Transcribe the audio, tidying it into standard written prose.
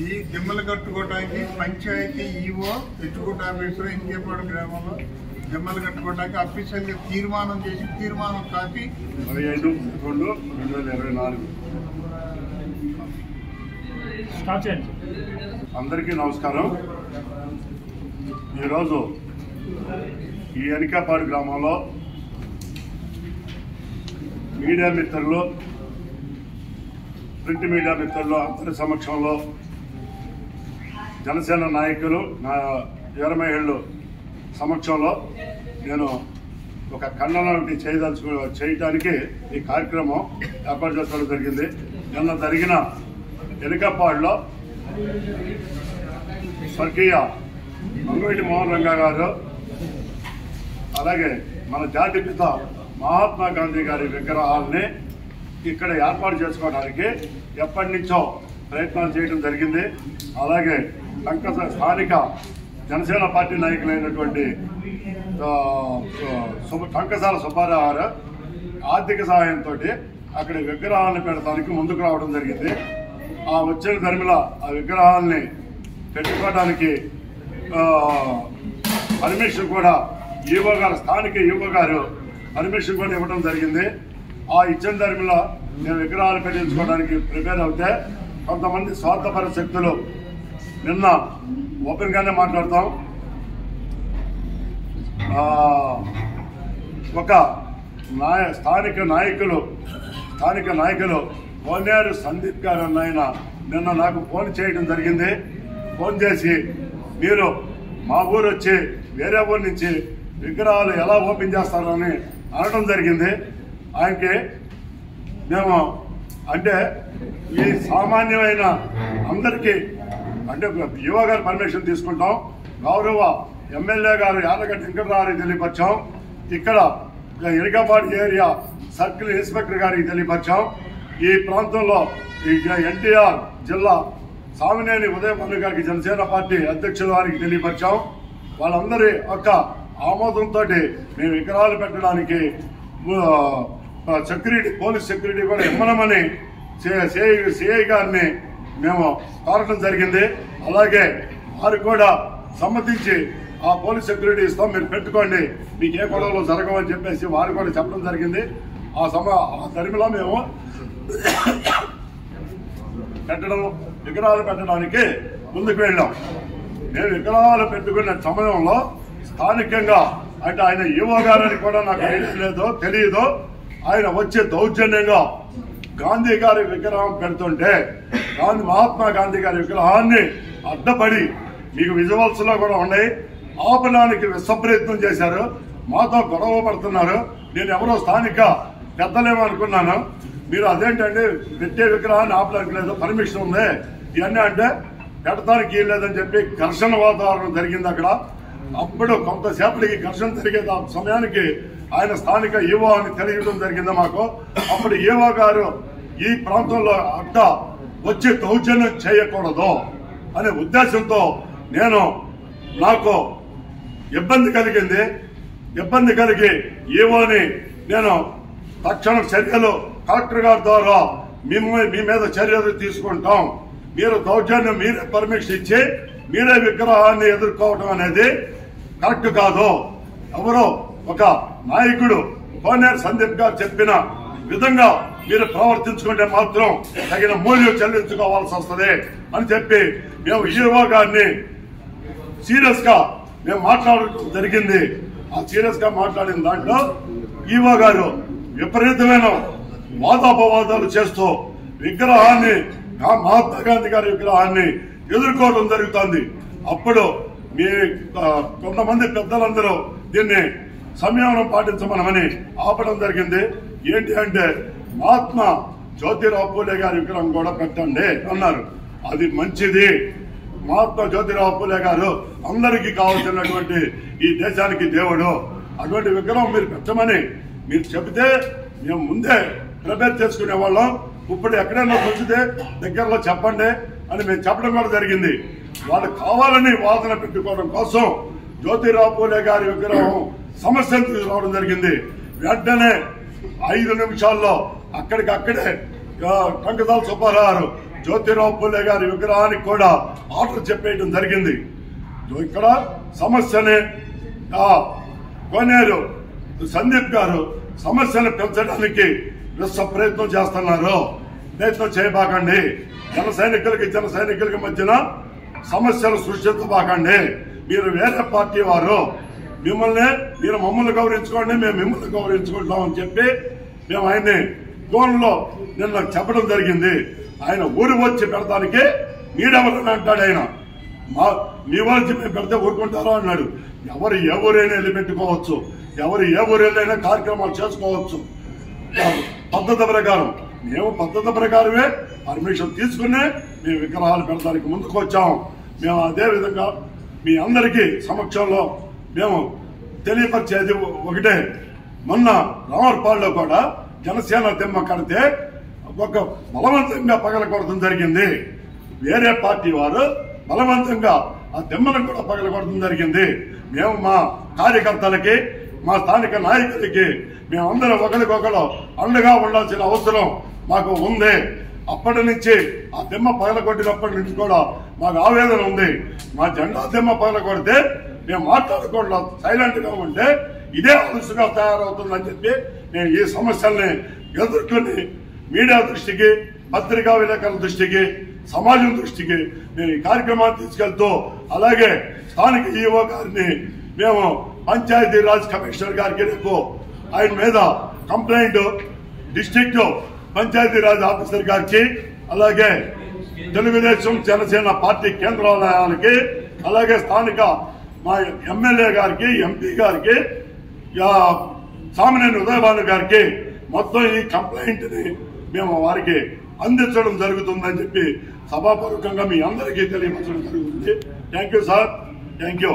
ఈ దిమ్మలు కట్టుకోవడానికి పంచాయతీ ఈవో ఎచ్చుకుంట ఆఫీసర్ ఇంకేపాడు గ్రామంలో దిమ్మలు కట్టుకోవడానికి అఫీషియల్ గా తీర్మానం చేసి తీర్మానం కాపీ 15/2/2024. అందరికీ నమస్కారం. ఈరోజు ఈ ఎనికాపాడు గ్రామంలో మీడియా మిత్రులు, ప్రింట్ మీడియా మిత్రులు అందరి సమక్షంలో జనసేన నాయకులు వీరమహిళలు సమక్షంలో నేను ఒక ఖండన చేయడానికి ఈ కార్యక్రమం ఏర్పాటు చేసుకోవడం జరిగింది. నిన్న జరిగిన ఎనికాపాడులో స్వర్గీయ మంగవెల్లి మోహన్ రంగా గారు, అలాగే మన జాతిపిత మహాత్మా గాంధీ గారి విగ్రహాలని ఇక్కడ ఏర్పాటు చేసుకోవడానికి ఎప్పటి నుంచో ప్రయత్నాలు చేయడం జరిగింది. అలాగే స్థానిక జనసేన పార్టీ నాయకులైనటువంటి టంకసాల సుబ్బారావు గారు ఆర్థిక సహాయంతో అక్కడ విగ్రహాలను పెడతానికి ముందుకు రావడం జరిగింది. ఆ వచ్చిన ధర్మిలో ఆ విగ్రహాలని పెట్టుకోవడానికి పర్మిషన్ కూడా ఈవో గారు, స్థానిక ఈవో గారు పర్మిషన్ కూడా ఇవ్వడం జరిగింది. ఆ ఇచ్చిన ధర్మిలో నేను విగ్రహాలు పెట్టించుకోవడానికి ప్రిపేర్ అవుతే కొంతమంది స్వార్థపర శక్తులు నిన్న ఓపెన్ గానే మాట్లాడతాం, ఒక స్థానిక నాయకులు కోనేరు సందీప్ గారు అన్న నిన్న నాకు ఫోన్ చేయడం జరిగింది. ఫోన్ చేసి మీరు మా ఊరు వచ్చి వేరే ఊరు నుంచి విగ్రహాలు ఎలా ఓపెన్ చేస్తారని అనడం జరిగింది. ఆయనకి మేము అంటే ఈ సామాన్యమైన అందరికీ అంటే యువ గారు పర్మిషన్ తీసుకుంటాం, గౌరవ ఎమ్మెల్యే గారు యాదగడ్డ వెంకటరావు తెలియపరిచాం, ఇక్కడ ఎనికాపాడు ఏరియా సర్కిల్ ఇన్స్పెక్టర్ గారికి తెలియపరిచాం, ఈ ప్రాంతంలో ఎన్టీఆర్ జిల్లా సామినేని ఉదయభాను గారికి జనసేన పార్టీ అధ్యక్షుల వారికి తెలియపరిచాం. వాళ్ళందరి యొక్క ఆమోదంతో మేము విగ్రహాలు పెట్టడానికి సెక్యూరిటీ, పోలీస్ సెక్యూరిటీ కూడా ఇమ్మనమని సిఐ గారిని మేము కోరటం జరిగింది. అలాగే వారు కూడా సమ్మతించి ఆ పోలీస్ సెక్యూరిటీ ఇస్తాం, మీరు పెట్టుకోండి, మీకు ఏ గొడవలు జరగవని చెప్పేసి వారు కూడా చెప్పడం జరిగింది. ఆ ధర్మిలో మేము విగ్రహాలు పెట్టడానికి ముందుకు వెళ్ళాం. నేను విగ్రహాలు పెట్టుకున్న సమయంలో స్థానికంగా అంటే ఆయన ఈవో గారని కూడా నాకు తెలియదు. ఆయన వచ్చే దౌర్జన్యంగా గాంధీ గారి విగ్రహం పెడుతుంటే మహాత్మా గాంధీ గారి విగ్రహాన్ని అడ్డపడి, మీకు విజువల్స్ లో కూడా ఉన్నాయి, ఆపడానికి విశ్వప్రయత్నం చేశారు, మాతో గొడవ పడుతున్నారు. నేను ఎవరో స్థానిక పెద్దలేమనుకున్నాను. మీరు అదేంటంటే పెట్టే విగ్రహాన్ని ఆపడానికి లేదు, పర్మిషన్ ఉంది ఇవన్నీ అంటే పెడతానికి లేదని చెప్పి ఘర్షణ వాతావరణం జరిగింది అక్కడ. అప్పుడు కొంతసేపటికి ఘర్షణ జరిగే సమయానికి ఆయన స్థానిక ఈవో అని తెలియడం జరిగింది మాకు. అప్పుడు ఈవో గారు ఈ ప్రాంతంలో అడ్డ వచ్చి దౌర్జన్యం చేయకూడదు అనే ఉద్దేశంతో నాకు ఇబ్బంది కలిగి ఈవోని నేను తక్షణ చర్యలు కలెక్టర్ గారి ద్వారా మీ మీద చర్యలు తీసుకుంటాం, మీరు దౌర్జన్యం మీరే పర్మిషన్ ఇచ్చి మీరే విగ్రహాన్ని ఎదుర్కోవడం అనేది కరెక్ట్ కాదు, ఎవరో ఒక నాయకుడు కోనేరు సందీప్ గారు చెప్పిన విధంగా మీరు ప్రవర్తించుకుంటే మాత్రం తగిన మూల్యం చెల్లించుకోవాల్సి వస్తుంది అని చెప్పి మేము ఈవో గారిని సీరియస్ గా మేము మాట్లాడటం జరిగింది. ఆ సీరియస్ గా మాట్లాడిన దాంట్లో ఈవో గారు విపరీతమైన వాదోపవాదాలు చేస్తూ విగ్రహాన్ని, మహాత్మా గాంధీ గారి విగ్రహాన్ని ఎదుర్కోవడం జరుగుతుంది. అప్పుడు మీ కొంతమంది పెద్దలందరూ దీన్ని సంయమనం పాటించమనమని ఆపడం జరిగింది. ఏంటి అంటే మహాత్మా జ్యోతిరావు పూలే గారి విగ్రహం కూడా పెట్టండి అన్నారు. అది మంచిది, మహాత్మా జ్యోతిరావు పూలే గారు అందరికీ కావాల్సినటువంటి ఈ దేశానికి దేవుడు, అటువంటి విగ్రహం మీరు పెట్టమని మీరు చెబితే మేము ముందే ప్రిపేర్ చేసుకునే వాళ్ళం. ఇప్పుడు ఎక్కడైనా వచ్చితే దగ్గరలో చెప్పండి అని మేము చెప్పడం కూడా జరిగింది. వాళ్ళు కావాలని వాదన పెట్టుకోవడం కోసం జ్యోతిరావు పూలే గారి విగ్రహం సమస్యను తీసుకురావడం జరిగింది. వెంటనే 5 నిమిషాల్లో అక్కడికక్కడే టంకసాల సుబ్బారావు జ్యోతిరావు పూలే గారి విగ్రహానికి కూడా ఆర్డర్ చెప్పేయడం జరిగింది. ఇక్కడ సమస్యని కోనేరు సందీప్ గారు సమస్యను పెంచడానికి విశ్వ ప్రయత్నం చేస్తున్నారు. ప్రయత్నం చేయబాకండి. జన సైనికులకి మధ్యన సమస్యలు సృష్టించబాకండి. మీరు వేరే పార్టీ వారు, మీరు మమ్మల్ని గౌరవించుకోండి, మేము మిమ్మల్ని గౌరవించుకుంటామని చెప్పి మేము ఆయన్ని ఫోన్లో నిన్న చెప్పడం జరిగింది. ఆయన ఊరు వచ్చి పెడతానికి మీరెవరని అంటాడు. ఆయన మీ వాళ్ళకి మేము పెడితే ఊరుకుంటారో అన్నాడు. ఎవరు ఏ ఊరైనా వెళ్ళి పెట్టుకోవచ్చు, ఎవరు ఏ ఊరైనా కార్యక్రమాలు చేసుకోవచ్చు పద్ధతి ప్రకారం. మేము పద్ధతి ప్రకారమే పర్మిషన్ తీసుకుని మేము విగ్రహాలు పెడతానికి ముందుకు వచ్చాము. మేము అదే విధంగా మీ అందరికీ సమక్షంలో మేము తెలియపరిచేది ఒకటే. మొన్న రామర్పాడులో కూడా జనసేన దిమ్మ కడితే ఒక బలవంతంగా పగలకొడతం జరిగింది. వేరే పార్టీ వారు బలవంతంగా ఆ దిమ్మను కూడా పగలకొడతం జరిగింది. మేము మా కార్యకర్తలకి, మా స్థానిక నాయకులకి మేమందరం ఒకరికొకరు అండగా ఉండాల్సిన అవసరం మాకు ఉంది. అప్పటి నుంచి ఆ దిమ్మ పగలకొట్టినప్పటి నుంచి కూడా మాకు ఆవేదన ఉంది. మా జెండా దిమ్మ పగలకొడితే మేము మాట్లాడకుండా సైలెంట్ గా ఉంటే ఇదే అలుసుగా తయారవుతుందని చెప్పి నేను ఈ సమస్యల్ని ఎదుర్కొని మీడియా దృష్టికి, పత్రికా విలేకరుల దృష్టికి, సమాజం దృష్టికి నేను ఈ కార్యక్రమాన్ని తీసుకెళ్తూ, అలాగే స్థానిక ఈఓ గారిని మేము పంచాయతీరాజ్ కమిషనర్ గారికి రేపు ఆయన మీద కంప్లైంట్ డిస్ట్రిక్ట్ పంచాయతీరాజ్ ఆఫీసర్ గారికి, అలాగే తెలుగుదేశం జనసేన పార్టీ కేంద్రాలయాలకి, అలాగే స్థానిక మా ఎమ్మెల్యే గారికి, ఎంపీ గారికి, సామినేని ఉదయభాను గారికి మొత్తం ఈ కంప్లైంట్ ని మేము వారికి అందించడం జరుగుతుందని చెప్పి సభాపూర్వకంగా మీ అందరికీ తెలియపరచడం జరుగుతుంది. Thank you sir. Thank you.